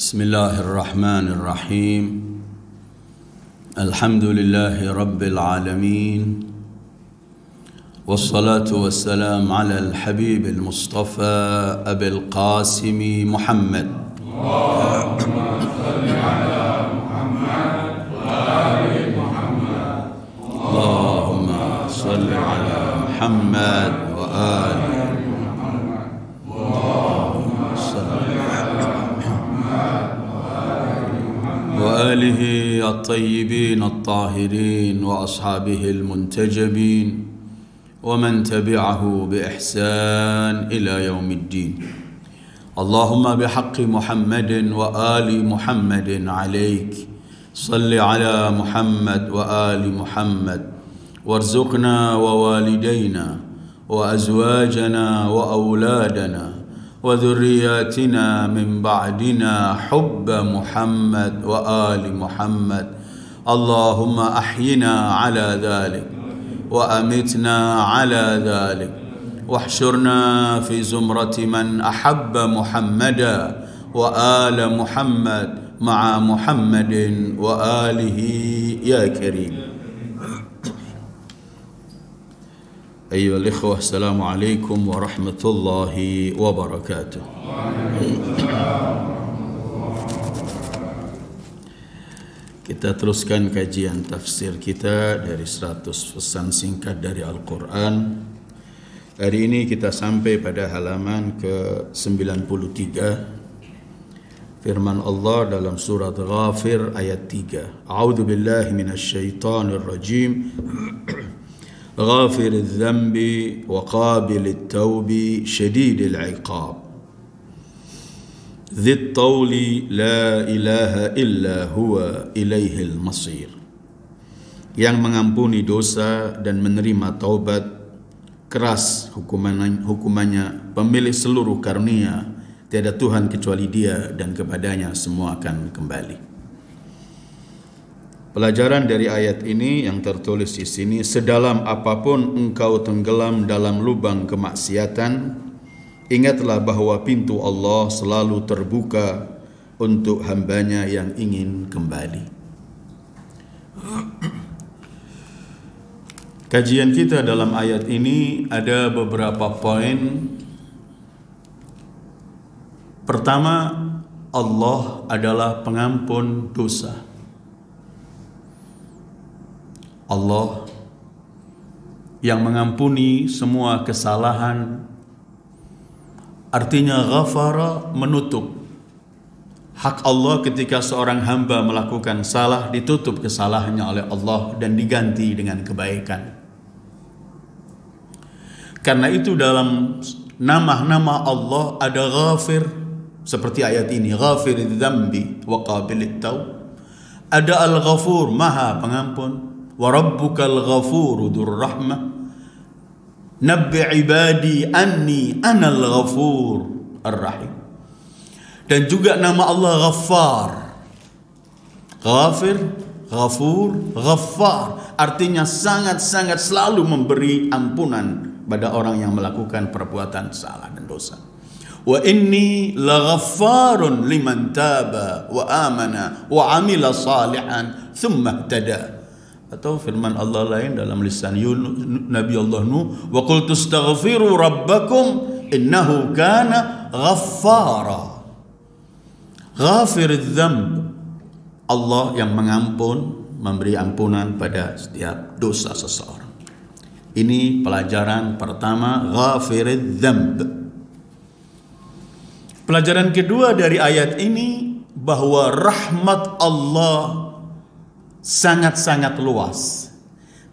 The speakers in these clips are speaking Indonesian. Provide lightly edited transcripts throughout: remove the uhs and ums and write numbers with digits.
Bismillahirrahmanirrahim. Alhamdulillahi rabbil alamin. Wassalatu wassalam ala al-habib al-mustafa Abil Qasim Muhammad. Allahumma salli ala Muhammad wa ali Muhammad. Allahumma salli ala Muhammad wa ali وآله الطيبين الطاهرين وأصحابه المنتجبين ومن تبعه بإحسان إلى يوم الدين. اللهم بحق محمد وآل محمد عليك صل على محمد وآل محمد وارزقنا ووالدينا وأزواجنا وأولادنا وذرياتنا من بعدنا حب محمد وآل محمد. اللهم أحينا على ذلك وأمتنا على ذلك واحشرنا في زمرة من أحب محمدا وآل محمد مع محمد وآله يا كريم. أيها الإخوة السلام عليكم ورحمة الله وبركاته. Kita teruskan kajian tafsir kita dari 100 pesan singkat dari Al-Quran. Hari ini kita sampai pada halaman ke-93. Firman Allah dalam surat Ghafir ayat 3. A'udzu billahi minasyaitonir rajim. غافر الذنب وقابل التوب شديد العقاب ذي الطول لا إله إلا هو إليه المصير. Yang mengampuni dosa dan menerima taubat, keras hukumannya, pemilik seluruh karunia, tiada Tuhan kecuali Dia dan kepadanya semua akan kembali. Pelajaran dari ayat ini yang tertulis di sini, sedalam apapun engkau tenggelam dalam lubang kemaksiatan, ingatlah bahwa pintu Allah selalu terbuka untuk hambanya yang ingin kembali. Kajian kita dalam ayat ini ada beberapa poin. Pertama, Allah adalah pengampun dosa. Allah yang mengampuni semua kesalahan. Artinya ghafara, menutup hak Allah ketika seorang hamba melakukan salah, ditutup kesalahannya oleh Allah dan diganti dengan kebaikan. Karena itu dalam nama-nama Allah ada ghafir, seperti ayat ini, ghafiriz dzambi wa qabilit taub. Ada al-ghafur, maha pengampun. Wa rabbukal ghafuru dzur rahmah. Nabbi ibadi anni anal ghafur ar-rahim. Dan juga nama Allah Ghaffar. Ghafir, Ghafur, Ghaffar. Artinya sangat-sangat selalu memberi ampunan pada orang yang melakukan perbuatan salah dan dosa. Wa inni laghaffarun liman taba wa amana wa amila salihan thumma ihtada. Atau firman Allah lain dalam lisan Nabi Allah Nuh, wa qul tastaghfiru rabbakum innahu kana ghaffara. Ghafiriz dzamb, Allah yang mengampun, memberi ampunan pada setiap dosa seseorang. Ini pelajaran pertama, ghafiriz dzamb. Pelajaran kedua dari ayat ini bahwa rahmat Allah sangat-sangat luas.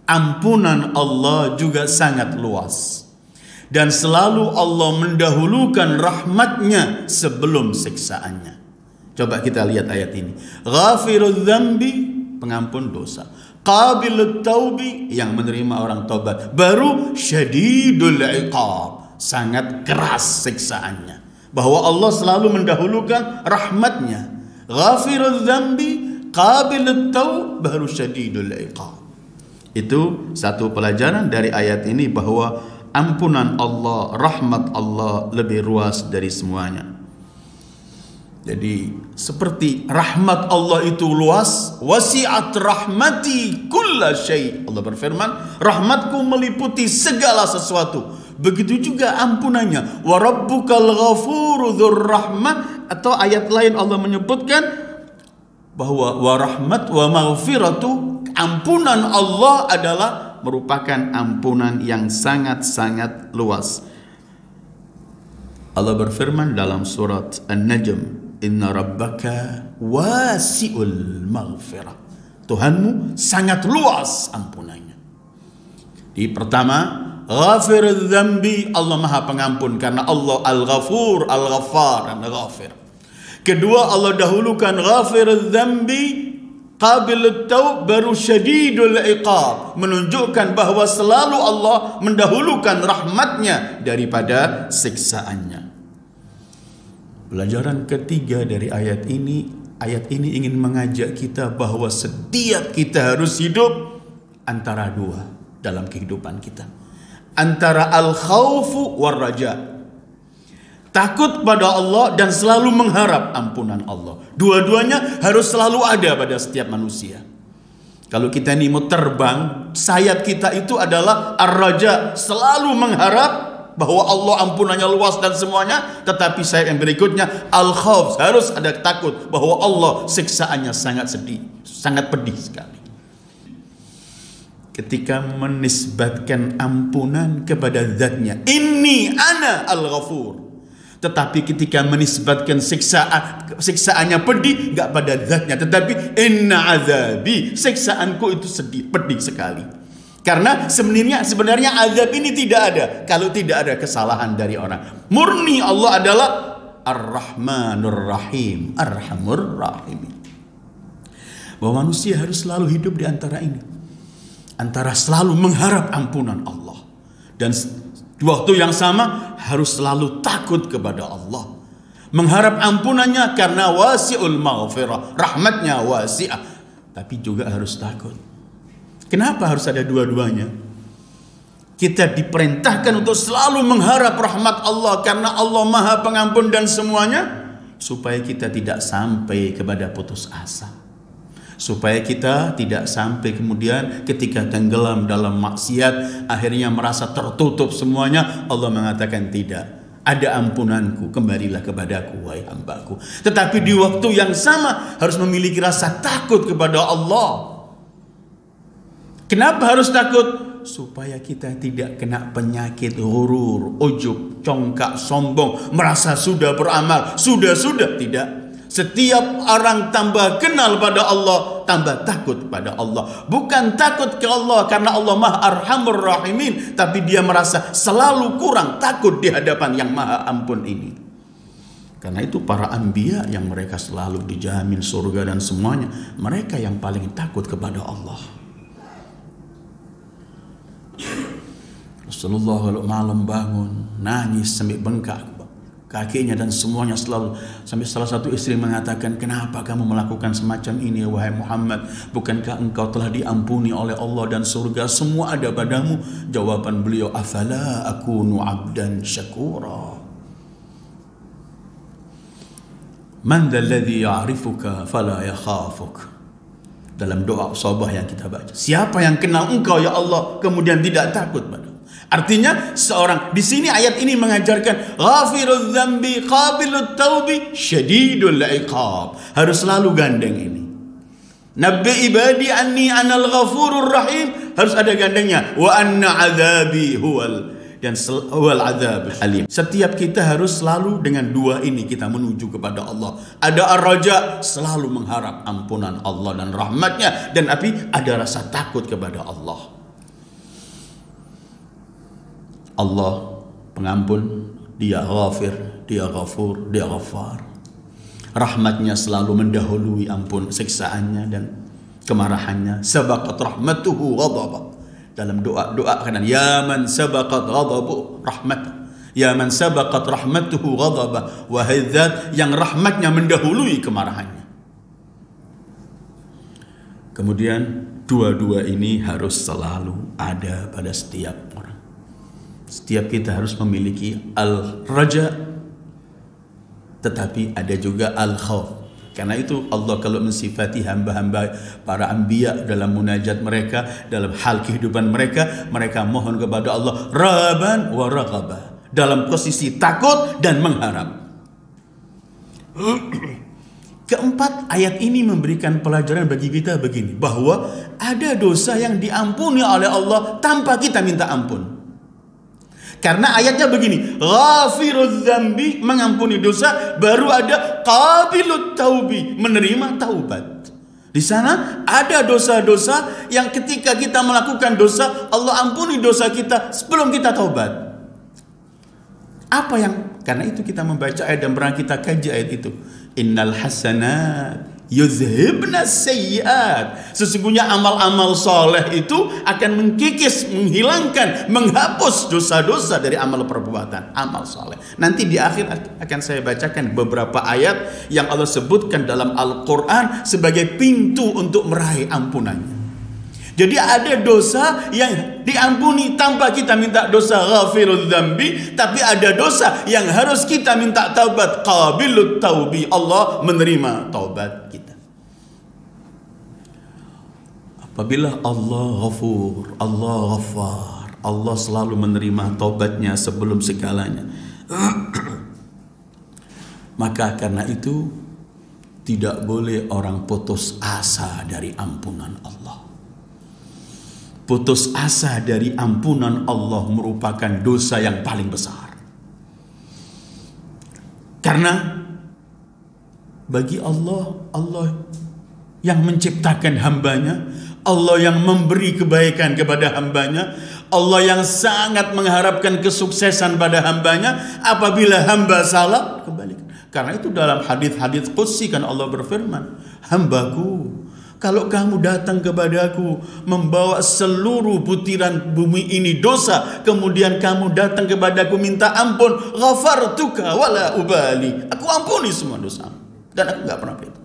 Ampunan Allah juga sangat luas. Dan selalu Allah mendahulukan rahmatnya sebelum siksaannya. Coba kita lihat ayat ini. Ghafirudz dzambi, pengampun dosa. Qabilut taubi, yang menerima orang taubat. Baru syadidul iqab, sangat keras siksaannya. Bahwa Allah selalu mendahulukan rahmatnya. Ghafirudz dzambi, qabilut taub, baru syadidul iqab. Itu satu pelajaran dari ayat ini, bahwa ampunan Allah, rahmat Allah lebih luas dari semuanya. Jadi seperti rahmat Allah itu luas, wasi'at rahmati kulla syai'. Allah berfirman, rahmatku meliputi segala sesuatu. Begitu juga ampunannya. Wa rabbukal ghafuru dzur rahmah. Atau ayat lain Allah menyebutkan bahwa wa rahmat wa maghfiratu, ampunan Allah adalah merupakan ampunan yang sangat-sangat luas. Allah berfirman dalam surat An-Najm, inna rabbaka wasi'ul maghfirah. Tuhanmu sangat luas ampunannya. Di pertama, ghafirul dzambi, Allah Maha Pengampun karena Allah Al-Ghafur, Al-Ghaffar, dan Ghafir. Kedua, Allah dahulukan ghafirul dzambi, qabilut taub, baru syadidul iqab, menunjukkan bahwa selalu Allah mendahulukan rahmatnya daripada siksaannya. Pelajaran ketiga dari ayat ini ingin mengajak kita bahwa setiap kita harus hidup antara dua dalam kehidupan kita. Antara al-khawfu war-raja. Takut pada Allah dan selalu mengharap ampunan Allah. Dua-duanya harus selalu ada pada setiap manusia. Kalau kita ini mau terbang, sayap kita itu adalah ar-raja, selalu mengharap bahwa Allah ampunannya luas dan semuanya. Tetapi sayap yang berikutnya al-khawf, harus ada takut bahwa Allah siksaannya sangat sedih, sangat pedih sekali. Ketika menisbatkan ampunan kepada zatnya, inni ana al-ghafur. Tetapi ketika menisbatkan siksaannya pedih, enggak pada zatnya, tetapi inna azabi, siksaanku itu sedih, pedih sekali. Karena sebenarnya azab ini tidak ada kalau tidak ada kesalahan dari orang. Murni Allah adalah Ar-Rahmanur Rahim, Arhamur Rahim. Bahwa manusia harus selalu hidup di antara ini, antara selalu mengharap ampunan Allah dan di waktu yang sama harus selalu takut kepada Allah, mengharap ampunannya karena wasi'ul maghfirah, rahmatnya wasi'ah, tapi juga harus takut. Kenapa harus ada dua-duanya? Kita diperintahkan untuk selalu mengharap rahmat Allah karena Allah Maha Pengampun dan semuanya, supaya kita tidak sampai kepada putus asa, supaya kita tidak sampai kemudian ketika tenggelam dalam maksiat akhirnya merasa tertutup semuanya. Allah mengatakan tidak, ada ampunanku, kembalilah kepadaku wahai hambaku. Tetapi di waktu yang sama harus memiliki rasa takut kepada Allah. Kenapa harus takut? Supaya kita tidak kena penyakit ghurur, ujub, congkak, sombong, merasa sudah beramal, sudah tidak. Setiap orang tambah kenal pada Allah, tambah takut pada Allah. Bukan takut ke Allah karena Allah Maha Arhamur Rahimin, tapi dia merasa selalu kurang, takut di hadapan yang Maha Ampun ini. Karena itu para anbiya yang mereka selalu dijamin surga dan semuanya, mereka yang paling takut kepada Allah. Rasulullah kalau malam bangun nangis sampai bengkak kakinya dan semuanya selalu, sampai salah satu istri mengatakan, kenapa kamu melakukan semacam ini wahai Muhammad? Bukankah engkau telah diampuni oleh Allah dan surga semua ada padamu? Jawaban beliau, afala akunu abdan syakura. Man dzalladzi ya'rifuka fala yakhafuk. Dalam doa sabah yang kita baca, siapa yang kenal engkau ya Allah kemudian tidak takut padamu? Artinya seorang di sini ayat ini mengajarkan ghafirudz dzambi qabilut taubi syadidul iqab. Harus selalu gandeng ini. Nabbi ibadi anni anal ghafurur rahim, harus ada gandengnya. Wa anna azabi huwal adzab alim. Setiap kita harus selalu dengan dua ini kita menuju kepada Allah. Ada ar-raja, selalu mengharap ampunan Allah dan rahmatnya, dan ada rasa takut kepada Allah. Allah pengampun, dia ghafir, dia ghafur, dia ghaffar. Rahmatnya selalu mendahului ampun siksaannya dan kemarahannya. Sabaqat rahmatuhu ghadabah. Dalam doa kanan, ya man sabaqat ghadabu rahmat, ya man sabaqat rahmatuhu ghadabah, wahai zat yang rahmatnya mendahului kemarahannya. Kemudian dua-dua ini harus selalu ada pada setiap orang. Setiap kita harus memiliki al-raja tetapi ada juga al-khauf. Karena itu Allah kalau mensifati hamba-hamba para anbiya dalam munajat mereka, dalam hal kehidupan mereka, mereka mohon kepada Allah rahaban wa raghabah, dalam posisi takut dan mengharap. Keempat, ayat ini memberikan pelajaran bagi kita begini, bahwa ada dosa yang diampuni oleh Allah tanpa kita minta ampun. Karena ayatnya begini, ghafirudz dzambi, mengampuni dosa, baru ada qabilut taubi, menerima taubat. Di sana ada dosa-dosa yang ketika kita melakukan dosa, Allah ampuni dosa kita sebelum kita taubat. Apa yang, karena itu kita membaca ayat dan pernah kita kaji ayat itu. Innal hasanat yuzhibna sayyiat. Sesungguhnya amal-amal soleh itu akan mengkikis, menghilangkan, menghapus dosa-dosa dari amal perbuatan, amal soleh. Nanti di akhir akan saya bacakan beberapa ayat yang Allah sebutkan dalam Al-Quran sebagai pintu untuk meraih ampunannya. Jadi ada dosa yang diampuni tanpa kita minta dosa, ghafirudz dzambi, tapi ada dosa yang harus kita minta taubat, qabilut taubi, Allah menerima taubat kita. Apabila Allah ghafur, Allah ghaffar, Allah selalu menerima taubatnya sebelum segalanya. Maka karena itu tidak boleh orang putus asa dari ampunan Allah. Putus asa dari ampunan Allah merupakan dosa yang paling besar. Karena bagi Allah, Allah yang menciptakan hambanya, Allah yang memberi kebaikan kepada hambanya, Allah yang sangat mengharapkan kesuksesan pada hambanya. Apabila hamba salah, kembalikan. Karena itu dalam hadis-hadis qudsi kan Allah berfirman, hambaku, kalau kamu datang kepadaku membawa seluruh butiran bumi ini dosa, kemudian kamu datang kepadaku minta ampun, ghafartuka wala ubali, aku ampuni semua dosa, dan aku gak pernah itu.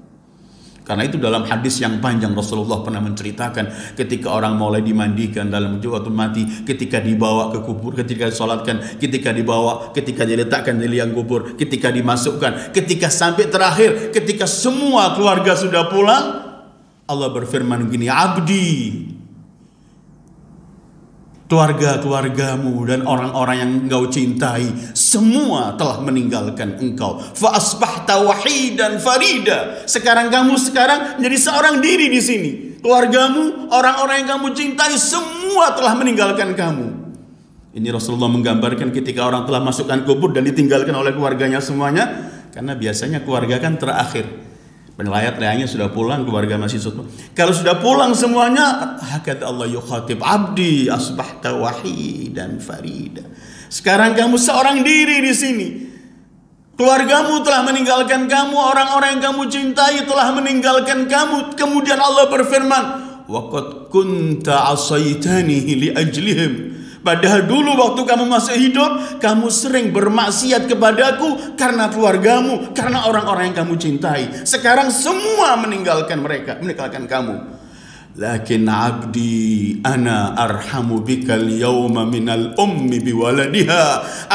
Karena itu dalam hadis yang panjang Rasulullah pernah menceritakan ketika orang mulai dimandikan dalam waktu mati, ketika dibawa ke kubur, ketika disolatkan, ketika dibawa, ketika diletakkan di liang kubur, ketika dimasukkan, ketika sampai terakhir, ketika semua keluarga sudah pulang, Allah berfirman begini, abdi, keluarga-keluargamu dan orang-orang yang engkau cintai semua telah meninggalkan engkau. Fa asbahta wahidan farida. Sekarang kamu menjadi seorang diri di sini. Keluargamu, orang-orang yang kamu cintai semua telah meninggalkan kamu. Ini Rasulullah menggambarkan ketika orang telah masukkan kubur dan ditinggalkan oleh keluarganya semuanya, karena biasanya keluarga kan terakhir. Pelayat-layaknya sudah pulang, keluarga masih semua. Kalau sudah pulang semuanya, hakata Allah yukhatib abdi asbahta wahidan farida. Sekarang kamu seorang diri di sini. Keluargamu telah meninggalkan kamu, orang-orang yang kamu cintai telah meninggalkan kamu. Kemudian Allah berfirman, wa qad kunta asaitani li ajlihim. Padahal dulu waktu kamu masih hidup, kamu sering bermaksiat kepadaku karena keluargamu, karena orang-orang yang kamu cintai. Sekarang semua meninggalkan mereka, meninggalkan kamu. Lakin abdi ana arhamu bikal yawma minal ummi biwaladiha.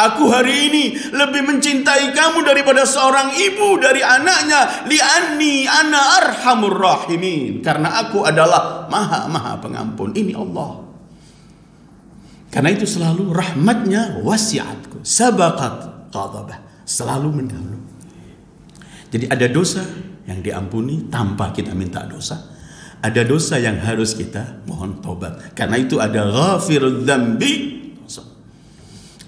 Aku hari ini lebih mencintai kamu daripada seorang ibu dari anaknya. Li'anni ana arhamur rahimin. Karena aku adalah maha pengampun. Ini Allah. Karena itu selalu rahmatnya wasi'atku, sabaqat ghadabah, selalu mendahului. Jadi ada dosa yang diampuni tanpa kita minta dosa. Ada dosa yang harus kita mohon taubat. Karena itu ada ghafirudz dzambi,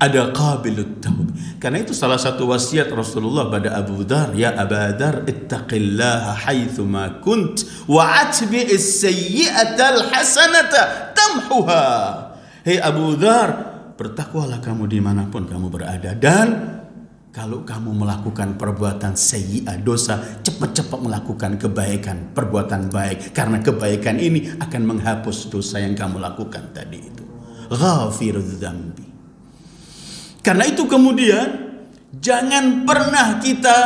ada qabilut taub. Karena itu salah satu wasiat Rasulullah pada Abu Dzar, ya Aba Dzar ittaqillaha haitsu ma kunt wa atbi'is sayyi'atal hasanata tamhuha. Hei Abu Dzar, bertakwalah kamu dimanapun kamu berada. Dan kalau kamu melakukan perbuatan sayyi'ah, dosa, cepat-cepat melakukan kebaikan, perbuatan baik. Karena kebaikan ini akan menghapus dosa yang kamu lakukan tadi itu. Ghafirudz dzambi. Karena itu kemudian, jangan pernah kita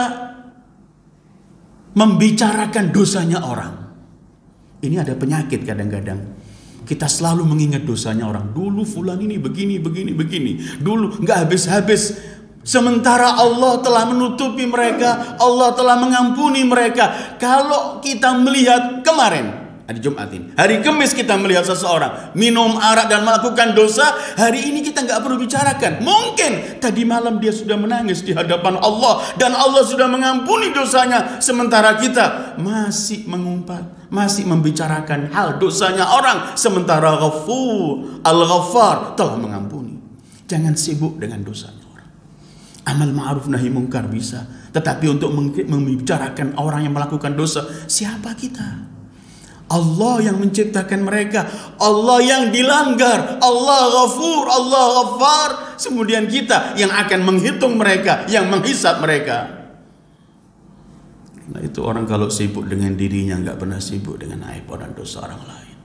membicarakan dosanya orang. Ini ada penyakit kadang-kadang. Kita selalu mengingat dosanya orang. Dulu fulan ini begini. Dulu nggak habis-habis. Sementara Allah telah menutupi mereka, Allah telah mengampuni mereka. Kalau kita melihat kemarin, hari Jumat ini, hari Kamis kita melihat seseorang minum arak dan melakukan dosa, hari ini kita nggak perlu bicarakan. Mungkin tadi malam dia sudah menangis di hadapan Allah dan Allah sudah mengampuni dosanya. Sementara kita masih mengumpat, masih membicarakan hal dosanya orang. Sementara Ghafur, Al-Ghaffar telah mengampuni. Jangan sibuk dengan dosanya. Amal ma'ruf nahi mungkar bisa, tetapi untuk membicarakan orang yang melakukan dosa, siapa kita? Allah yang menciptakan mereka, Allah yang dilanggar, Allah Ghafur, Allah Ghaffar. Kemudian kita yang akan menghitung mereka, yang menghisab mereka. Nah, itu orang kalau sibuk dengan dirinya, nggak pernah sibuk dengan aib dan dosa orang lain.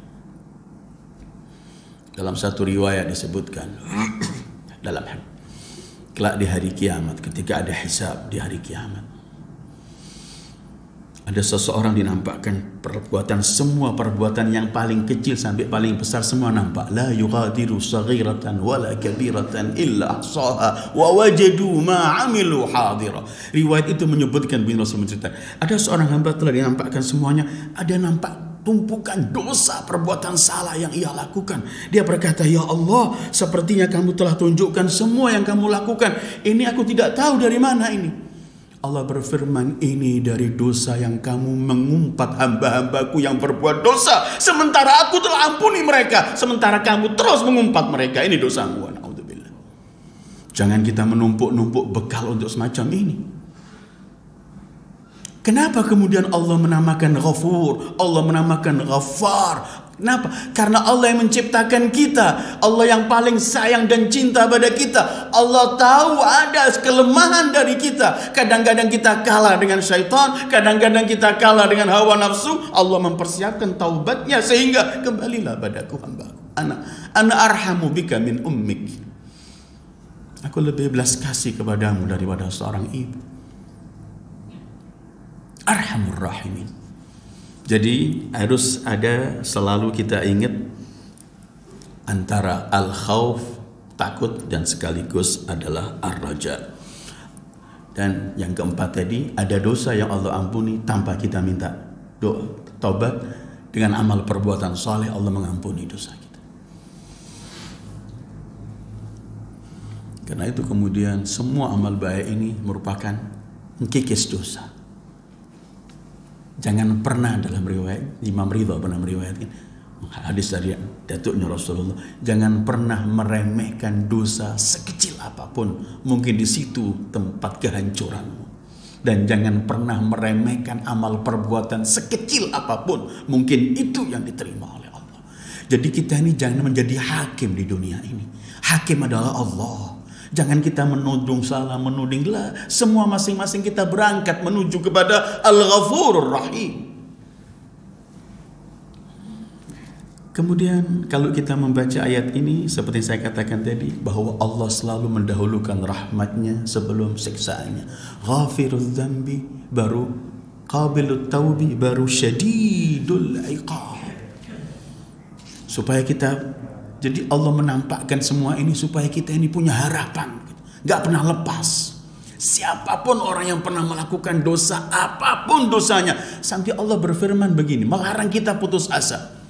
Dalam satu riwayat disebutkan dalam kelak di hari kiamat, ketika ada hisab di hari kiamat, ada seseorang dinampakkan semua perbuatan yang paling kecil sampai paling besar semua nampak. La yughadiru saghiratan wala kabiratan illa ahsaha wa wajadu ma amilu hadira. Riwayat itu menyebutkan, bin Rasul menceritakan, ada seorang hamba telah dinampakkan semuanya, ada nampak tumpukan dosa, perbuatan salah yang ia lakukan. Dia berkata, ya Allah, sepertinya kamu telah tunjukkan semua yang kamu lakukan. Ini aku tidak tahu dari mana ini. Allah berfirman, ini dari dosa yang kamu mengumpat hamba-hambaku yang berbuat dosa. Sementara aku telah ampuni mereka. Sementara kamu terus mengumpat mereka. Ini dosamu. Na'udzubillah. Jangan kita menumpuk-numpuk bekal untuk semacam ini. Kenapa kemudian Allah menamakan Ghafur, Allah menamakan Ghaffar? Kenapa? Karena Allah yang menciptakan kita, Allah yang paling sayang dan cinta pada kita. Allah tahu ada kelemahan dari kita. Kadang-kadang kita kalah dengan syaitan, kadang-kadang kita kalah dengan hawa nafsu. Allah mempersiapkan taubatnya sehingga kembalilah padaku hambaku. Ana arhamu bika min ummik. Aku lebih belas kasih kepadamu daripada seorang ibu. Arhamur Rahimin. Jadi harus ada, selalu kita ingat antara al-khauf, takut, dan sekaligus adalah ar-raja. Dan yang keempat tadi, ada dosa yang Allah ampuni tanpa kita minta doa taubat. Dengan amal perbuatan saleh Allah mengampuni dosa kita. Karena itu kemudian semua amal baik ini merupakan mengkikis dosa. Jangan pernah, dalam riwayat Imam Ridha pernah meriwayatkan hadis dari datuknya Rasulullah, jangan pernah meremehkan dosa sekecil apapun, mungkin di situ tempat kehancuranmu. Dan jangan pernah meremehkan amal perbuatan sekecil apapun, mungkin itu yang diterima oleh Allah. Jadi kita ini jangan menjadi hakim di dunia ini. Hakim adalah Allah. Jangan kita menuding salah, menudinglah. Semua masing-masing kita berangkat menuju kepada Al-Ghafurur Rahim. Kemudian kalau kita membaca ayat ini, seperti saya katakan tadi, bahwa Allah selalu mendahulukan rahmatnya sebelum siksaannya. Ghafirul dzambi, baru qabilut taubi, baru syadidul iqab. Supaya kita, jadi Allah menampakkan semua ini supaya kita ini punya harapan, gak pernah lepas. Siapapun orang yang pernah melakukan dosa, apapun dosanya, sampai Allah berfirman begini, melarang kita putus asa.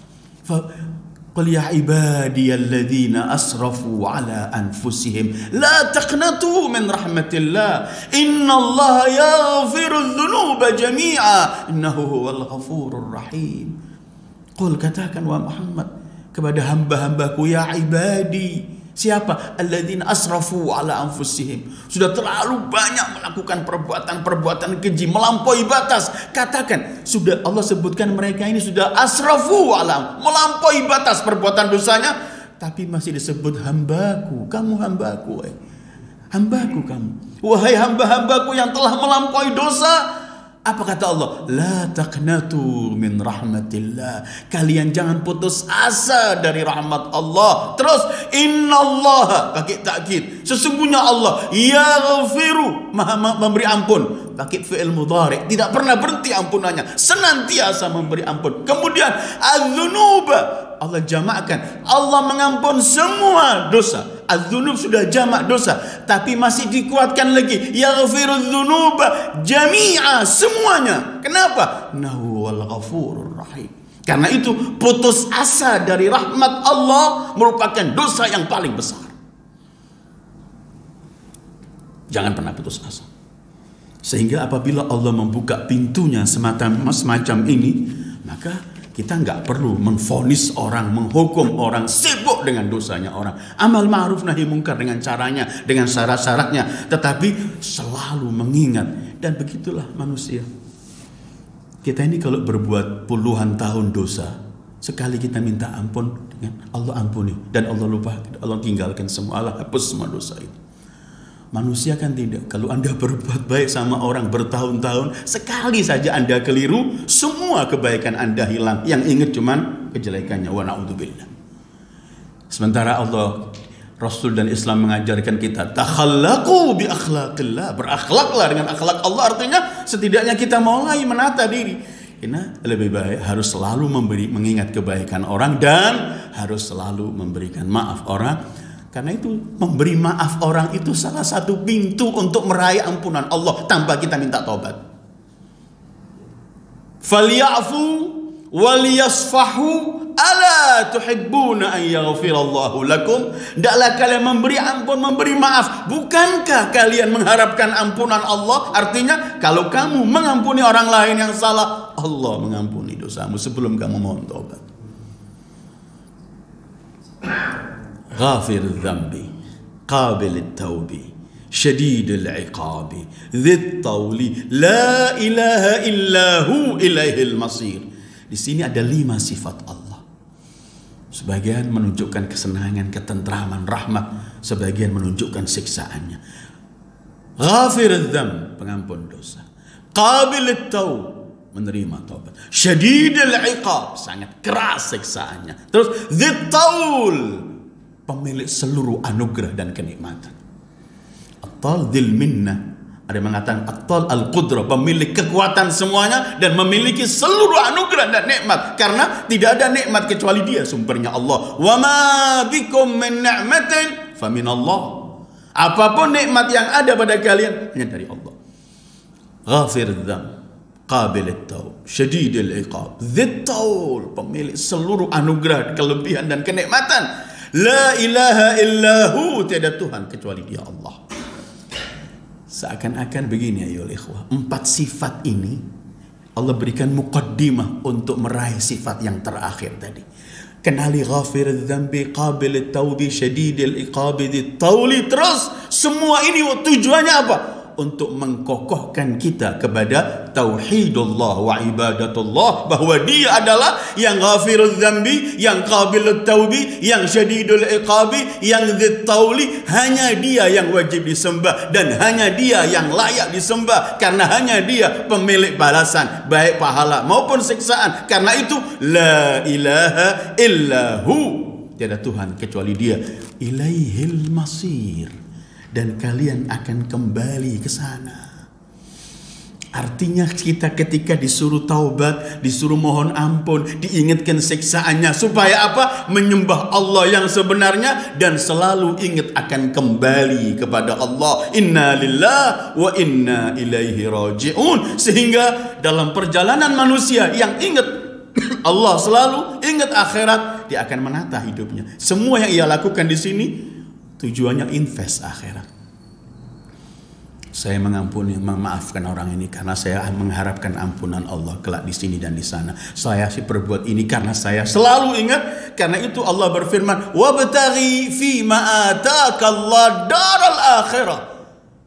Qul ya ibadiyalladzina asrafu ala anfusihim la taqnatu min rahmatillah innallaha yaghfirudz dzunuba jami'a innahu huwal ghafurur rahim. Qul, katakan wa Muhammad kepada hamba-hambaku, ya ibadi. Siapa? Alladzina asrafu ala anfusihim. Sudah terlalu banyak melakukan perbuatan-perbuatan keji, melampaui batas. Katakan, sudah Allah sebutkan mereka ini sudah asrafu ala, melampaui batas perbuatan dosanya, tapi masih disebut hambaku. Kamu hambaku, hambaku kamu. Wahai hamba-hambaku yang telah melampaui dosa, apa kata Allah? La taqnatu min rahmatillah. Kalian jangan putus asa dari rahmat Allah. Terus, innallaha, pakai takkid, sesungguhnya Allah yaghfiru, maha memberi ampun, pakai fi'il mudhari, tidak pernah berhenti ampunannya, senantiasa memberi ampun. Kemudian adz-dzunuba, Allah jamakkan, Allah mengampun semua dosa. Az-dzunub sudah jamak dosa, tapi masih dikuatkan lagi, yaghfirudz dzunuba jami'a, semuanya. Kenapa? Innahu wal ghafurur rahim. Karena itu putus asa dari rahmat Allah merupakan dosa yang paling besar. Jangan pernah putus asa. Sehingga apabila Allah membuka pintunya semacam ini, maka kita nggak perlu menvonis orang, menghukum orang, sibuk dengan dosanya orang. Amal ma'ruf nahi mungkar dengan caranya, dengan syarat-syaratnya, tetapi selalu mengingat. Dan begitulah manusia. Kita ini kalau berbuat puluhan tahun dosa, sekali kita minta ampun, dengan Allah ampuni, dan Allah lupa, Allah tinggalkan semua, Allah hapus semua dosa itu. Manusia kan tidak. Kalau Anda berbuat baik sama orang bertahun-tahun, sekali saja Anda keliru, semua kebaikan Anda hilang. Yang ingat cuman kejelekannya. Wa na'udzubillah. Sementara Allah, Rasul dan Islam mengajarkan kita, takhallaqu bi akhlaqillah, berakhlaklah dengan akhlak Allah. Artinya setidaknya kita mulai menata diri. Karena lebih baik harus selalu mengingat kebaikan orang, dan harus selalu memberikan maaf orang. Karena itu memberi maaf orang itu salah satu pintu untuk meraih ampunan Allah tanpa kita minta taubat. Falyafu waliyasfahu ala tuhibbuna an yaghfirallahu lakum. Hendaklah kalian memberi ampun, memberi maaf. Bukankah kalian mengharapkan ampunan Allah? Artinya kalau kamu mengampuni orang lain yang salah, Allah mengampuni dosamu sebelum kamu mohon taubat. غافر الذنب قابل التوب شديد العقاب ذي الطول لا إله إلا هو إليه المصير. Di sini ada 5 sifat Allah. Sebagian menunjukkan kesenangan, ketentraman, rahmat, sebagian menunjukkan siksaannya. Ghafir dzamb, pengampun dosa. Qabil at-taub, menerima taubat. Syadidul iqab, sangat keras siksaannya. Terus dzit taul, pemilik seluruh anugerah dan kenikmatan. At-tal dzil minnah, ada yang mengatakan at-tal al-qudrah, pemilik kekuatan semuanya dan memiliki seluruh anugerah dan nikmat. Karena tidak ada nikmat kecuali Dia, sumbernya Allah. Wa ma bikum min ni'matin fa min Allah. Apapun nikmat yang ada pada kalian hanya dari Allah. Ghafir dzamb, qabil at-taub, syadidul iqab, dzit taul, pemilik seluruh anugerah, kelebihan dan kenikmatan. La ilaha illahu, tiada Tuhan kecuali Dia, Allah. Seakan-akan begini ayolah ikhwah, 4 sifat ini Allah berikan muqaddimah untuk meraih sifat yang terakhir tadi. Kenali ghafir dzambi, qabil at-taubi, syadidil iqabi, dzit tauli. Terus semua ini tujuannya apa? Untuk mengkokohkan kita kepada tauhidullah wa ibadatullah, bahwa Dia adalah yang ghafirudz dzambi, yang qabilut taubi, yang syadidul iqabi, yang dzit tauli. Hanya Dia yang wajib disembah dan hanya Dia yang layak disembah, karena hanya Dia pemilik balasan baik pahala maupun siksaan. Karena itu la ilaha illahu, tiada Tuhan kecuali Dia. Ilaihil masir, dan kalian akan kembali ke sana. Artinya kita ketika disuruh taubat, disuruh mohon ampun, diingatkan siksaannya, supaya apa? Menyembah Allah yang sebenarnya dan selalu ingat akan kembali kepada Allah. Inna lillahi wa inna ilaihi raji'un. Sehingga dalam perjalanan manusia yang ingat Allah, selalu ingat akhirat, dia akan menata hidupnya. Semua yang ia lakukan di sini tujuannya invest akhirat. Saya mengampuni, memaafkan orang ini karena saya mengharapkan ampunan Allah kelak di sini dan di sana. Saya sih berbuat ini karena saya selalu ingat. Karena itu Allah berfirman, wabtaghi fi ma ataakallah daral akhirah.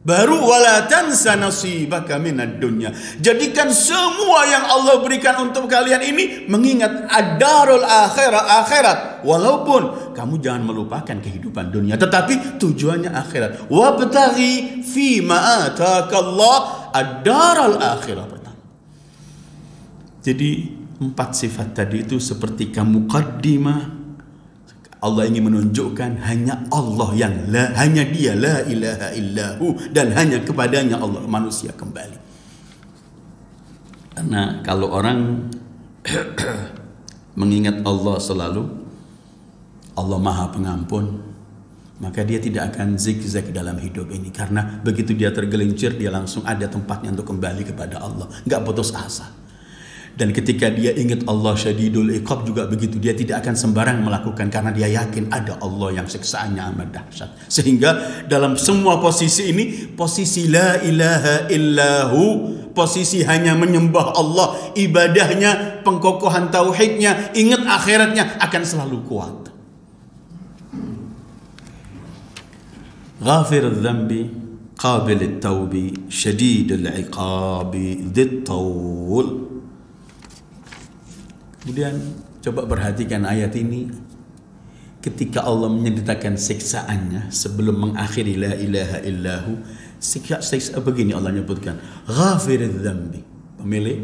Baru wala tansa nasibaka minad dunya. Jadikan semua yang Allah berikan untuk kalian ini mengingat ad-darul akhirat. Walaupun kamu jangan melupakan kehidupan dunia, tetapi tujuannya akhirat. Wabtaghi fi ma ataakallah ad-daral akhirah pertama. Jadi 4 sifat tadi itu seperti muqaddimah. Allah ingin menunjukkan hanya Allah yang hanya Dia la ilaha illahu, dan hanya kepadanya Allah manusia kembali. Karena kalau orang mengingat Allah selalu, Allah Maha Pengampun, maka dia tidak akan zigzag dalam hidup ini. Karena begitu dia tergelincir, dia langsung ada tempatnya untuk kembali kepada Allah, nggak putus asa. Dan ketika dia ingat Allah syadidul iqab juga begitu, dia tidak akan sembarang melakukan karena dia yakin ada Allah yang siksaannya amat dahsyat. Sehingga dalam semua posisi ini, posisi la ilaha illahu, posisi hanya menyembah Allah, ibadahnya, pengkokohan tauhidnya, ingat akhiratnya akan selalu kuat. Ghafirul dzambi, qabilit taubi, syadidul iqabi, dzit taul. Kemudian coba perhatikan ayat ini. Ketika Allah menyeritakan siksaannya sebelum mengakhiri la ilaha illahu, siksa begini Allah nyebutkan, ghafiriz dzambi, pemilik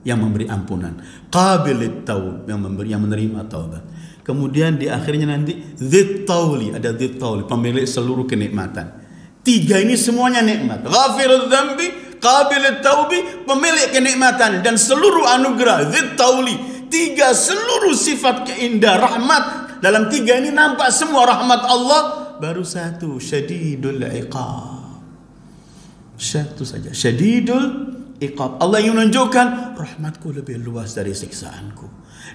yang memberi ampunan, qabilit taub, yang menerima taubat. Kemudian di akhirnya nanti dzit tauli, ada dzit tauli, pemilik seluruh kenikmatan. Tiga ini semuanya nikmat. Ghafiriz dzambi, qabilit taubi, pemilik kenikmatan dan seluruh anugerah, dzit tauli. Tiga seluruh sifat keindah rahmat. Dalam tiga ini nampak semua rahmat Allah. Baru satu, syadidul iqab. Satu saja, syadidul iqab. Allah ingin menunjukkan rahmatku lebih luas dari siksaanku.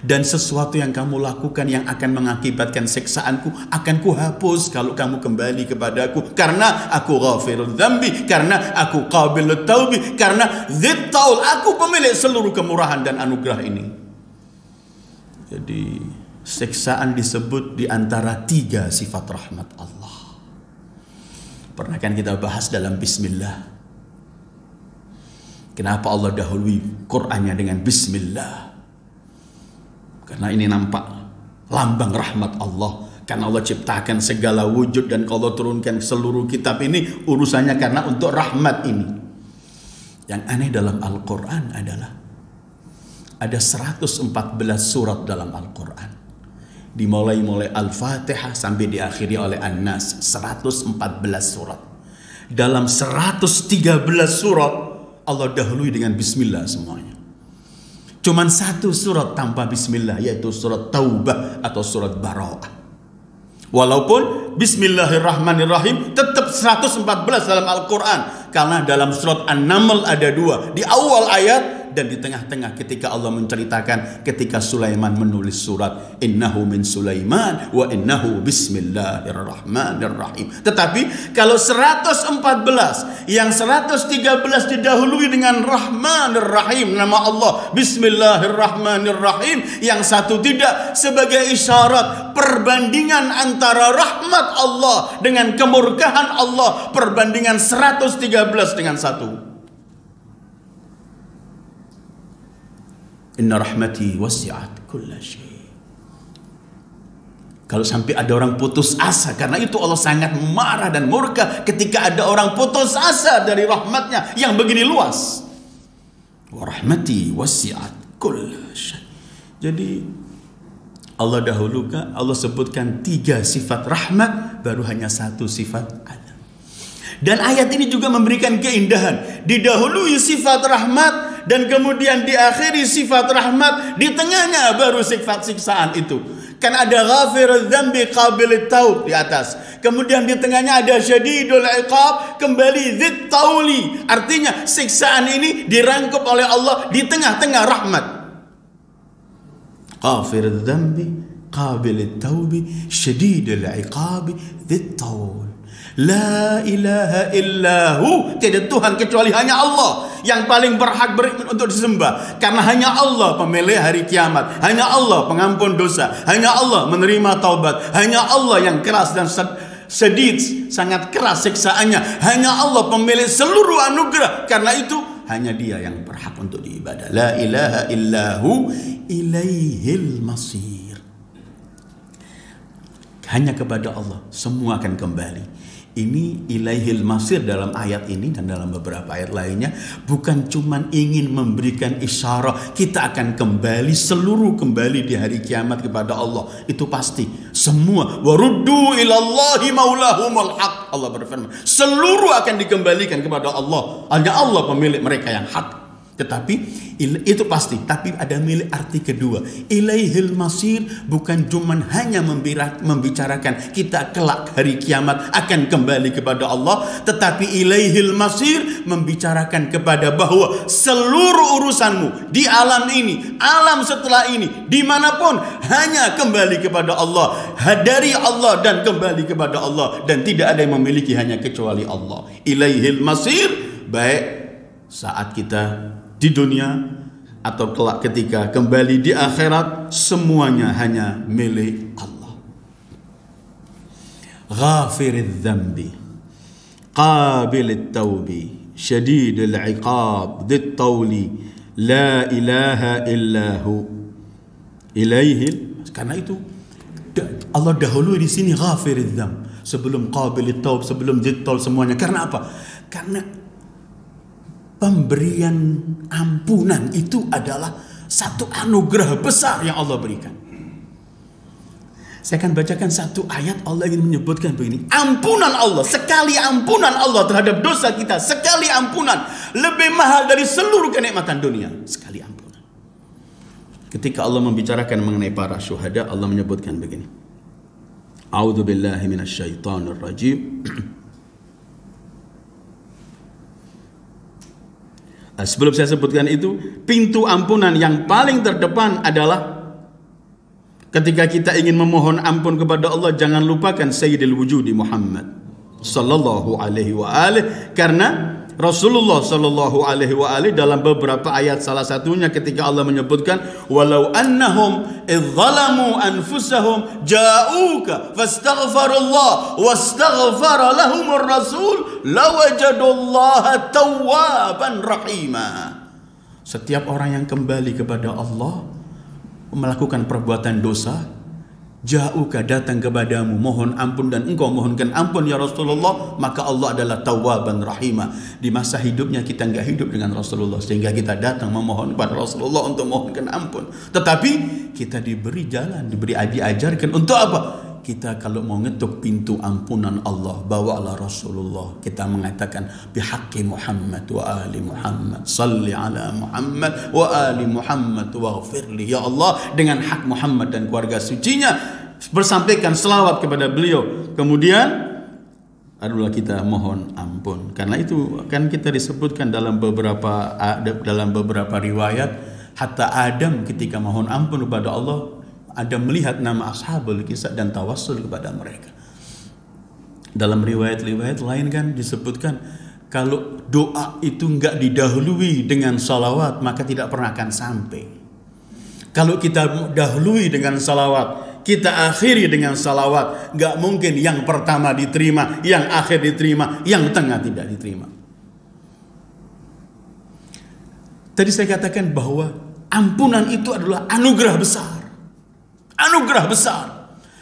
Dan sesuatu yang kamu lakukan yang akan mengakibatkan siksaanku akan kuhapus kalau kamu kembali kepadaku. Karena aku ghafirul dzambi, karena aku qabilut taubi, karena dzit taul, aku pemilik seluruh kemurahan dan anugerah ini. Jadi siksaan disebut di antara tiga sifat rahmat Allah. Pernah kan kita bahas dalam Bismillah. Kenapa Allah dahului Qur'annya dengan Bismillah? Karena ini nampak lambang rahmat Allah. Karena Allah ciptakan segala wujud dan Allah turunkan seluruh kitab ini urusannya karena untuk rahmat ini. Yang aneh dalam Al-Quran adalah ada 114 surat dalam Al-Quran. Dimulai Al-Fatihah sampai diakhiri oleh An-Nas. 114 surat. Dalam 113 surat Allah dahului dengan Bismillah semuanya. Cuman satu surat tanpa Bismillah, yaitu surat Taubah atau surat Bara'ah. Walaupun Bismillahirrahmanirrahim tetap 114 dalam Al-Quran. Karena dalam surat An-Naml ada dua. Di awal ayat dan di tengah-tengah ketika Allah menceritakan ketika Sulaiman menulis surat innahu min Sulaiman wa innahu bismillahirrahmanirrahim. Tetapi kalau 114 yang 113 didahului dengan Rahmanir Rahim, nama Allah Bismillahirrahmanirrahim, yang satu tidak, sebagai isyarat perbandingan antara rahmat Allah dengan kemurkaan Allah, perbandingan 113 dengan satu. Inna rahmati wasi'at kulla syai. Kalau sampai ada orang putus asa, karena itu Allah sangat marah dan murka ketika ada orang putus asa dari rahmatnya yang begini luas. Wa rahmati wasi'at kulla syai. Jadi Allah dahulukan, Allah sebutkan tiga sifat rahmat, baru hanya satu sifat adab. Dan ayat ini juga memberikan keindahan. Didahului sifat rahmat dan kemudian diakhiri sifat rahmat, di tengahnya baru sifat siksaan itu. Kan ada ghafirul dzambi qabilit taub di atas. Kemudian di tengahnya ada syadidul iqab, kembali dzit tauli. Artinya siksaan ini dirangkup oleh Allah di tengah-tengah rahmat. Ghafirul dzambi qabilit taubi syadidul iqabi dzit taul. La ilaha illahu, tidak Tuhan kecuali hanya Allah yang paling berhak untuk disembah. Karena hanya Allah pemilik hari kiamat, hanya Allah pengampun dosa, hanya Allah menerima taubat, hanya Allah yang keras dan sedih, sangat keras siksaannya, hanya Allah pemilik seluruh anugerah. Karena itu hanya Dia yang berhak untuk diibadah. La ilaha illahu ilaihil masir. Hanya kepada Allah semua akan kembali. Ini ilaihil masir dalam ayat ini dan dalam beberapa ayat lainnya bukan cuman ingin memberikan isyarat kita akan kembali, seluruh kembali di hari kiamat kepada Allah. Itu pasti. Semua waruddu ilallahi maulahumul haq. Allah berfirman, seluruh akan dikembalikan kepada Allah. Hanya Allah pemilik mereka yang hak. Tetapi itu pasti, tapi ada milik arti kedua. Ilaihil masir bukan cuma hanya membicarakan kita kelak hari kiamat akan kembali kepada Allah, tetapi ilaihil masir membicarakan kepada bahwa seluruh urusanmu di alam ini, alam setelah ini, dimanapun hanya kembali kepada Allah, dari Allah dan kembali kepada Allah, dan tidak ada yang memiliki hanya kecuali Allah. Ilaihil masir, baik saat kita di dunia atau kelak ketika kembali di akhirat, semuanya hanya milik Allah. Ghafiriz dzambi, qabilit taubi, syadidul iqab, dzit tauli, la ilaha illahu, ilaihil. Karena itu Allah dahului di sini ghafiriz dzamb sebelum qabilit taub, sebelum dzit taul, semuanya. Karena apa? Karena pemberian ampunan itu adalah satu anugerah besar yang Allah berikan. Saya akan bacakan satu ayat. Allah ingin menyebutkan begini, ampunan Allah, sekali ampunan Allah terhadap dosa kita, sekali ampunan lebih mahal dari seluruh kenikmatan dunia. Sekali ampunan. Ketika Allah membicarakan mengenai para syuhada, Allah menyebutkan begini, A'udzubillahi minasyaitonir rajim. Sebelum saya sebutkan itu, pintu ampunan yang paling terdepan adalah ketika kita ingin memohon ampun kepada Allah, jangan lupakan Sayyidil Wujudi Muhammad sallallahu alaihi wa alihi, karena Rasulullah sallallahu alaihi wa alihi dalam beberapa ayat, salah satunya ketika Allah menyebutkan walau annahum idzalamu anfusahum ja'uka fastaghfirullah wastaghfara lahumur rasul lawajadullaha tawwaban rahima. Setiap orang yang kembali kepada Allah melakukan perbuatan dosa, ja'uka datang kepadamu mohon ampun dan engkau mohonkan ampun ya Rasulullah, maka Allah adalah tawwaban rahimah. Di masa hidupnya kita enggak hidup dengan Rasulullah sehingga kita datang memohon kepada Rasulullah untuk mohonkan ampun, tetapi kita diberi jalan, diajarkan untuk apa? Kita kalau mau ngetuk pintu ampunan Allah, bawalah Rasulullah. Kita mengatakan bihaqqi Muhammad wa ali Muhammad, salli ala Muhammad wa ali Muhammad waghfirli, ya Allah, dengan hak Muhammad dan keluarga sucinya, bersampaikan selawat kepada beliau. Kemudian adalah kita mohon ampun. Karena itu kan kita disebutkan dalam beberapa riwayat, hatta Adam ketika mohon ampun kepada Allah, Adam melihat nama ashabul kisah dan tawassul kepada mereka. Dalam riwayat-riwayat lain kan disebutkan kalau doa itu enggak didahului dengan salawat maka tidak pernah akan sampai. Kalau kita dahului dengan salawat, kita akhiri dengan salawat, enggak mungkin yang pertama diterima, yang akhir diterima, yang tengah tidak diterima. Tadi saya katakan bahwa ampunan itu adalah anugerah besar. Anugerah besar.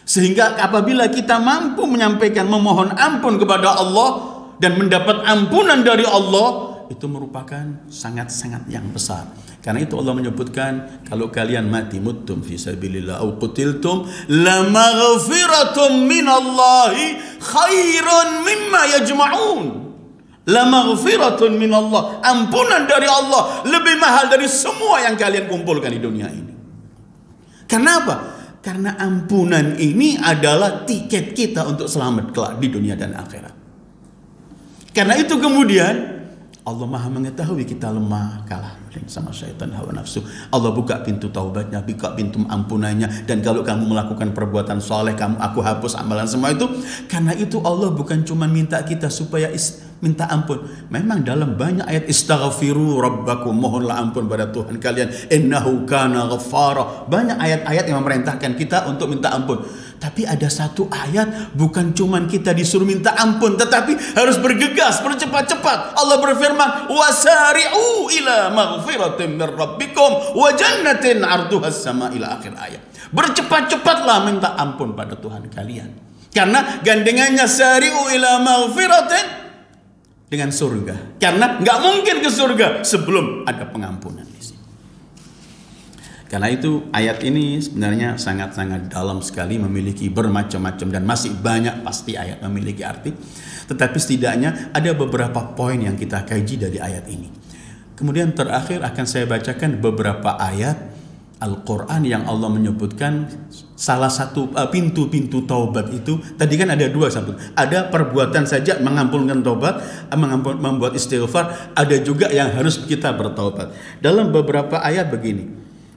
Sehingga apabila kita mampu menyampaikan memohon ampun kepada Allah dan mendapat ampunan dari Allah, itu merupakan sangat-sangat yang besar. Karena itu Allah menyebutkan kalau kalian mati muttum fi sabilillah au qutiltum la maghfiratum minallahi khairun mimma yajma'un. La maghfiratun minallah, ampunan dari Allah lebih mahal dari semua yang kalian kumpulkan di dunia ini. Kenapa? Karena ampunan ini adalah tiket kita untuk selamat kelak di dunia dan akhirat. Karena itu kemudian Allah Maha mengetahui kita lemah, kalah sama syaitan hawa nafsu. Allah buka pintu taubatnya, buka pintu ampunannya. Dan kalau kamu melakukan perbuatan soleh, aku hapus amalan semua itu. Karena itu Allah bukan cuma minta kita supaya minta ampun. Memang dalam banyak ayat istaghfiru rabbakum, mohonlah ampun pada Tuhan kalian, innahu kana ghaffara. Banyak ayat-ayat yang memerintahkan kita untuk minta ampun. Tapi ada satu ayat bukan cuman kita disuruh minta ampun, tetapi harus bergegas, bercepat-cepat. Allah berfirman, wasari'u ila maghfiratin min rabbikum wa jannatin 'arduha as-sama' ila akhir ayat. Bercepat-cepatlah minta ampun pada Tuhan kalian. Karena gandengannya sari'u ila maghfiratin dengan surga. Karena nggak mungkin ke surga sebelum ada pengampunan di sini. Karena itu ayat ini sebenarnya sangat-sangat dalam sekali, memiliki bermacam-macam dan masih banyak pasti ayat memiliki arti. Tetapi setidaknya ada beberapa poin yang kita kaji dari ayat ini. Kemudian terakhir akan saya bacakan beberapa ayat Al-Quran yang Allah menyebutkan salah satu pintu-pintu taubat itu. Tadi kan ada dua sabut. Ada perbuatan saja mengampunkan taubat, membuat istighfar. Ada juga yang harus kita bertaubat. Dalam beberapa ayat begini.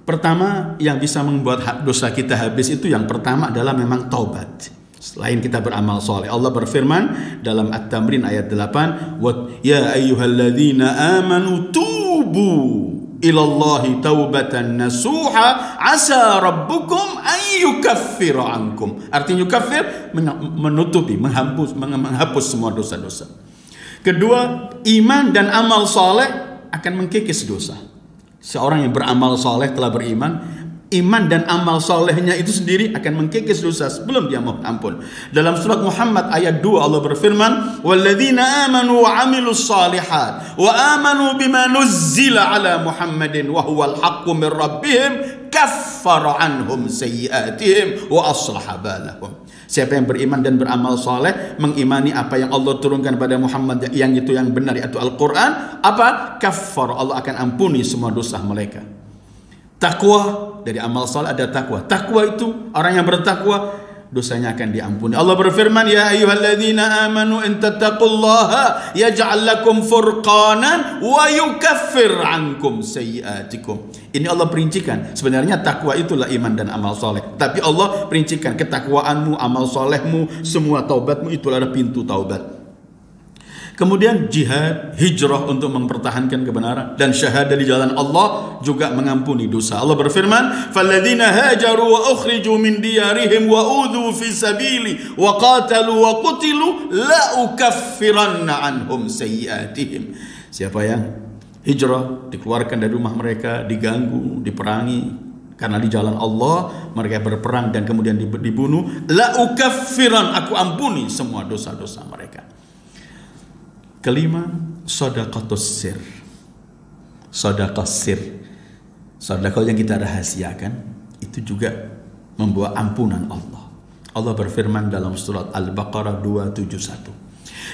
Pertama, yang bisa membuat dosa kita habis itu yang pertama adalah memang taubat. Selain kita beramal soleh, Allah berfirman dalam At-Tamrin ayat 8, "Ya ayyuhalladzina amanu tubu ilallahi taubatan nasuha asa rabbukum an yukaffira ankum." Artinya yukaffir, menutupi, menghapus semua dosa-dosa. Kedua, iman dan amal soleh akan mengkikis dosa. Seorang yang beramal soleh telah beriman, iman dan amal solehnya itu sendiri akan mengkikis dosa sebelum dia mohon ampun. Dalam surat Muhammad ayat 2 Allah berfirman, "Walladzina amanu wa 'amilus shalihat wa amanu bima nuzzila ala Muhammadin wa huwal haqqu min rabbihim kaffara anhum sayyi'atihim wa aslaha balahum." Siapa yang beriman dan beramal soleh, mengimani apa yang Allah turunkan pada Muhammad yang itu yang benar, yaitu Al-Quran, apa? Kaffar, Allah akan ampuni semua dosa mereka. Takwa, dari amal soleh ada takwa. Takwa itu orang yang bertakwa dosanya akan diampuni. Allah berfirman, "Ya ayyuhalladzina amanu in tattaqullaha yaj'al lakum furqanan wa yukaffir ankum sayyi'atikum." Ini Allah perincikan. Sebenarnya takwa itulah iman dan amal soleh. Tapi Allah perincikan ketakwaanmu, amal solehmu, semua taubatmu itu adalah pintu taubat. Kemudian jihad, hijrah untuk mempertahankan kebenaran, dan syahadah di jalan Allah juga mengampuni dosa. Allah berfirman, "Falladzina hajaru wa ukhriju min diyarihim wa udhu fi sabili wa qatalu wa qutilu la ukaffiranna anhum sayyi'atihim." Siapa yang hijrah, dikeluarkan dari rumah mereka, diganggu, diperangi karena di jalan Allah, mereka berperang dan kemudian dibunuh, la ukaffiran, aku ampuni semua dosa-dosa mereka. Kelima, sedekahus sir. Sedekah sir. Sedekah yang kita rahasiakan itu juga membawa ampunan Allah. Allah berfirman dalam surat Al-Baqarah 271.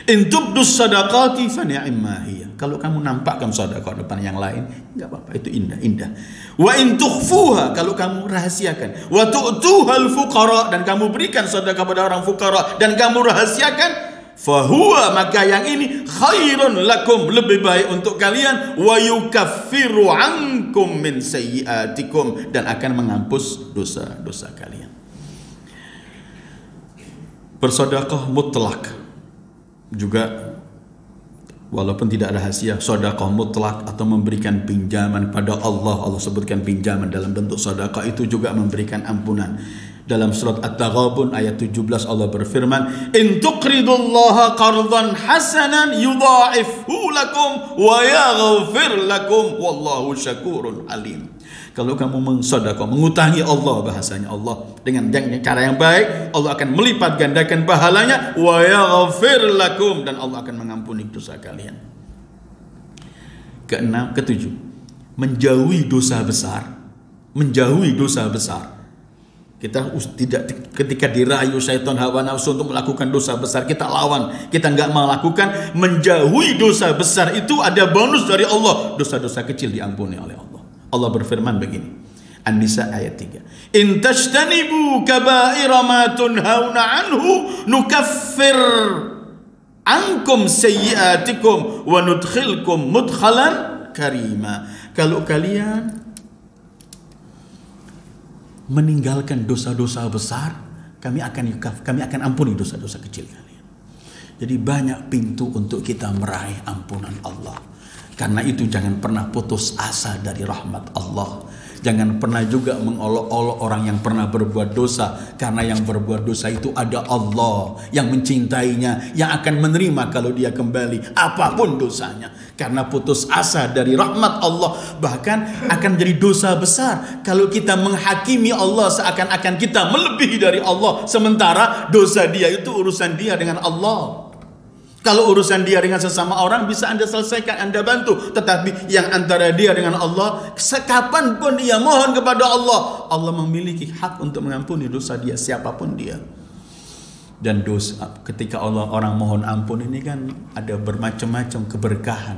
"In tubdus sadaqati fa ni'ma hiya." Kalau kamu nampakkan sedekah depan yang lain, enggak apa-apa, itu indah-indah. "Wa in tukhfuha," kalau kamu rahasiakan, "wa tu'tuhal fuqara," dan kamu berikan sedekah pada orang fuqara dan kamu rahasiakan, fahuwa, maka yang ini khairun lakum, lebih baik untuk kalian, wa yukaffiru ankum min sayyi'atikum, dan akan menghapus dosa-dosa kalian. Bersedekah mutlak juga, walaupun tidak rahasia, sedekah mutlak atau memberikan pinjaman pada Allah. Allah sebutkan pinjaman dalam bentuk sedekah itu juga memberikan ampunan. Dalam surat At-Taghabun ayat 17 Allah berfirman, "In tuqridullaha qardan hasanan yudha'ifhu lakum wa yaghfir lakum wallahu syakurun alim." Kalau kamu mensedekah, mengutangi Allah, bahasanya Allah dengan cara yang baik, Allah akan melipat gandakan pahalanya, wa yaghfir lakum, dan Allah akan mengampuni dosa kalian. Keenam, ketujuh, menjauhi dosa besar. Menjauhi dosa besar. Kita tidak, ketika dirayu syaitan hawa nafsu untuk melakukan dosa besar, kita lawan, kita nggak mau lakukan. Menjauhi dosa besar itu ada bonus dari Allah. Dosa-dosa kecil diampuni oleh Allah. Allah berfirman begini, An-Nisa ayat 3, "In tajtanibu kaba'ira ma tunhauna anhu nukaffir ankum sayyi'atikum wa nudkhilkum mudkhalan karima." Kalau kalian meninggalkan dosa-dosa besar, kami akan ampuni dosa-dosa kecil kalian. Jadi banyak pintu untuk kita meraih ampunan Allah. Karena itu jangan pernah putus asa dari rahmat Allah. Jangan pernah juga mengolok-olok orang yang pernah berbuat dosa, karena yang berbuat dosa itu ada Allah yang mencintainya, yang akan menerima kalau dia kembali apapun dosanya. Karena putus asa dari rahmat Allah, bahkan akan jadi dosa besar kalau kita menghakimi Allah seakan-akan kita melebihi dari Allah, sementara dosa dia itu urusan dia dengan Allah. Kalau urusan dia dengan sesama orang bisa Anda selesaikan, Anda bantu. Tetapi yang antara dia dengan Allah, sekapanpun dia mohon kepada Allah, Allah memiliki hak untuk mengampuni dosa dia, siapapun dia. Dan dosa, ketika orang mohon ampun ini kan ada bermacam-macam keberkahan.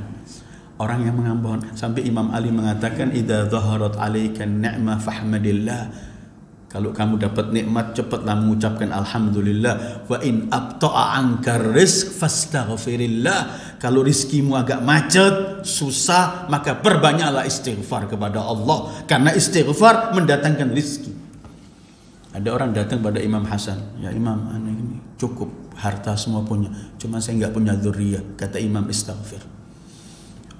Orang yang mengampun, sampai Imam Ali mengatakan idza zaharat 'alaikan ni'mah fahmadillah. Kalau kamu dapat nikmat, cepatlah mengucapkan alhamdulillah. Wa in abta'a anka rizq fastaghfirillah. Kalau rizkimu agak macet, susah, maka perbanyaklah istighfar kepada Allah, karena istighfar mendatangkan rizki. Ada orang datang pada Imam Hasan, ya Imam, ini cukup harta semua punya, cuma saya nggak punya dzurriyyah. Kata Imam, istighfar.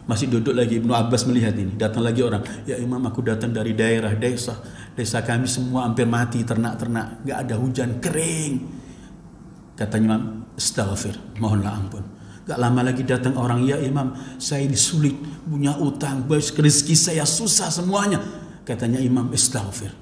Masih duduk lagi, Ibnu Abbas melihat ini. Datang lagi orang, ya Imam, aku datang dari daerah desa kami semua hampir mati, ternak-ternak, nggak ada hujan, kering. Kata Imam, istighfar, mohonlah ampun. Gak lama lagi datang orang, ya Imam, saya ini sulit, punya utang, rezeki saya susah semuanya. Katanya Imam, istighfar.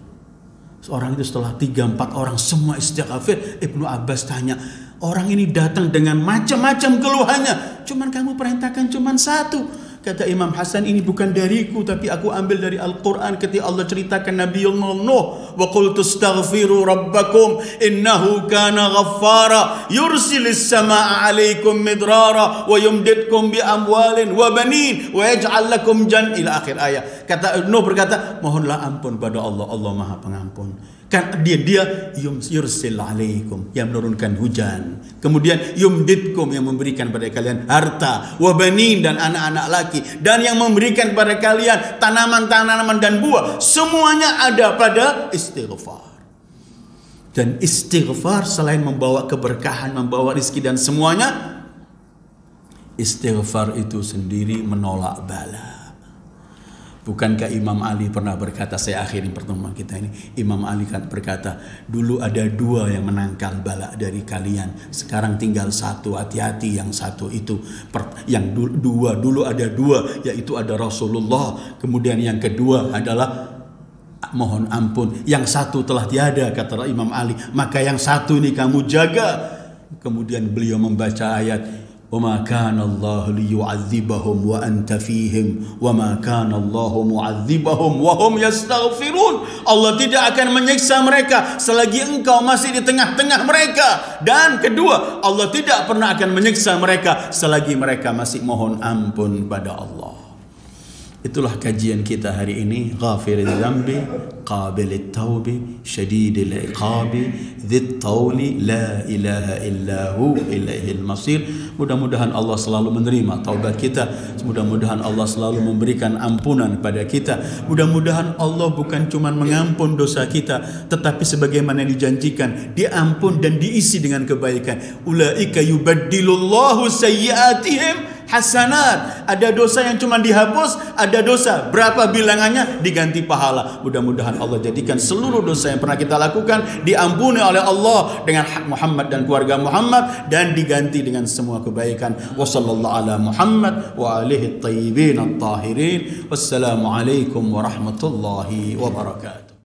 Seorang itu setelah 3-4 orang semua istighfar, Ibnu Abbas tanya, orang ini datang dengan macam-macam keluhannya, cuman kamu perintahkan cuman satu. Kata Imam Hasan, ini bukan dariku, tapi aku ambil dari Al-Quran ketika Allah ceritakan Nabiullah Nuh, wa qultu astaghfiru rabbakum innahu kana ghaffara yursilis samaa alaikum midrara wa yumdidkum bi amwalin wa banin wa yaj'al lakum ila akhir ayat. Kata Nuh berkata, mohonlah ampun pada Allah, Allah Maha Pengampun. Kan dia yursil alaikum, yang menurunkan hujan. Kemudian yumdidkum, yang memberikan pada kalian harta, wabanin, dan anak-anak laki, dan yang memberikan pada kalian tanaman-tanaman dan buah. Semuanya ada pada istighfar. Dan istighfar selain membawa keberkahan, membawa rezeki dan semuanya, istighfar itu sendiri menolak bala. Bukankah Imam Ali pernah berkata, saya akhiri pertemuan kita ini, Imam Ali kan berkata, dulu ada 2 yang menangkal bala dari kalian, sekarang tinggal 1, hati-hati yang 1 itu. Yang dulu ada 2, yaitu ada Rasulullah, kemudian yang kedua adalah mohon ampun, yang 1 telah tiada, kata Imam Ali, maka yang 1 ini kamu jaga. Kemudian beliau membaca ayat, وَمَا كَانَ اللَّهُ لِيُعَذِّبَهُمْ وَأَنْتَ فِيهِمْ وَمَا كَانَ اللَّهُ مُعَذِّبَهُمْ وَهُمْ يَسْتَغْفِرُونَ. Allah tidak akan menyiksa mereka selagi engkau masih di tengah-tengah mereka. Dan kedua, Allah tidak pernah akan menyiksa mereka selagi mereka masih mohon ampun pada Allah. Itulah kajian kita hari ini. Ghafiril dzambi, qabilit taubi, syadidil iqabi, dzit tauli, la ilaha illahu ilaihil masir. Mudah-mudahan Allah selalu menerima taubat kita. Mudah-mudahan Allah selalu memberikan ampunan pada kita. Mudah-mudahan Allah bukan cuma mengampun dosa kita, tetapi sebagaimana dijanjikan, Dia ampun dan diisi dengan kebaikan. Ulaika yubaddilullahu sayyiatihim hasanat. Ada dosa yang cuma dihapus, ada dosa berapa bilangannya diganti pahala. Mudah-mudahan Allah jadikan seluruh dosa yang pernah kita lakukan diampuni oleh Allah dengan hak Muhammad dan keluarga Muhammad, dan diganti dengan semua kebaikan. Wassallallahu ala Muhammad wa alihi at-tayyibin at-tahirin. Wassalamu alaikum warahmatullahi wabarakatuh.